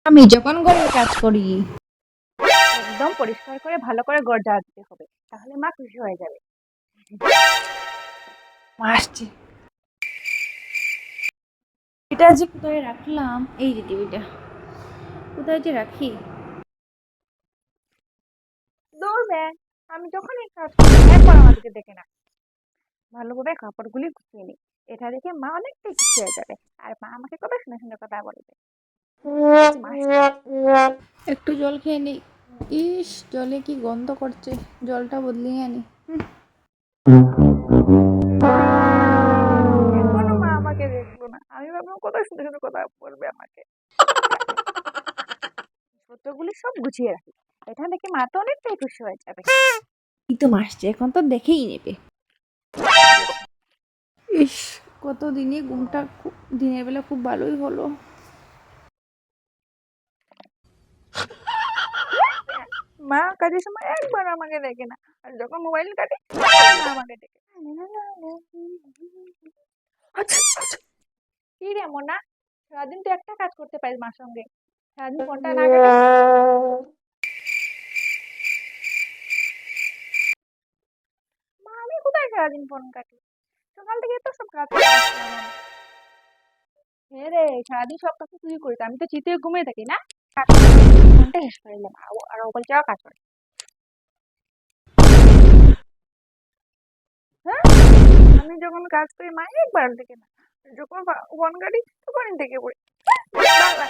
আমি যখন ঘরের কাজ করি একদম পরিষ্কার করে ভালো করে ঘর ঝাড় দিতে হবে, তাহলে মা খুশি হয়ে যাবে। মা আসছে। এটা যে কোথায় রাখলাম, এই যে টিভিটা কোথায় যে রাখি। দৌড়বে, আমি যখনই কাজ করি একবার আমাদেরকে দেখে না, ভালোভাবে কাপড়গুলি গুছিয়ে নি। এটা দেখে মা অনেকটাই খুশি হয়ে যাবে, আর মা আমাকে কবে শুনে শুনে কথা বলবে। এই যে মা আসছে। একটু জল খেয়ে নিই। ইস, জলে কি গন্ধ করছে, জলটা বদলিয়ে আনি। এখনো মা আমাকে দেখলো না, আমি ভাবলাম কত সুন্দর সুন্দর কথা বলবে আমাকে। পত্রগুলি সব গুছিয়ে রাখি, এটা দেখে মা তো অনেকটাই খুশি হয়ে যাবে। এই তো মা আসছে, এখন তো দেখেই নেবে। ইস, কত দিনে ঘুমটা দিনের বেলা খুব ভালোই হলো। মা কাজের সময় একবার আমাকে দেখে না, আর যখন মোবাইল কাটে তখন মা আমাকে দেখে। আচ্ছা আচ্ছা, কি রে মোনা, সারাদিন তো একটা কাজ করতে পারিস মার সঙ্গে, সারাদিন ফোনটা না কাটে। মা আমি কোথায় সারাদিন ফোন কাটি, সকাল থেকে তো সব কাজ করে আসলাম আমি। হ্যাঁ রে, সারাদিন সব কাজ তুই করিস, আমি তো চিতে ঘুমিয়ে থাকি না। কাজ করে ফোনটা শেষ করে দিলাম, আর ও বলছে কাজ করে। হ্যাঁ, আমি যখন কাজ করি মা একবার দেখে না, যখন ফোন কাটি তখনই দেখে পড়ি। বারবার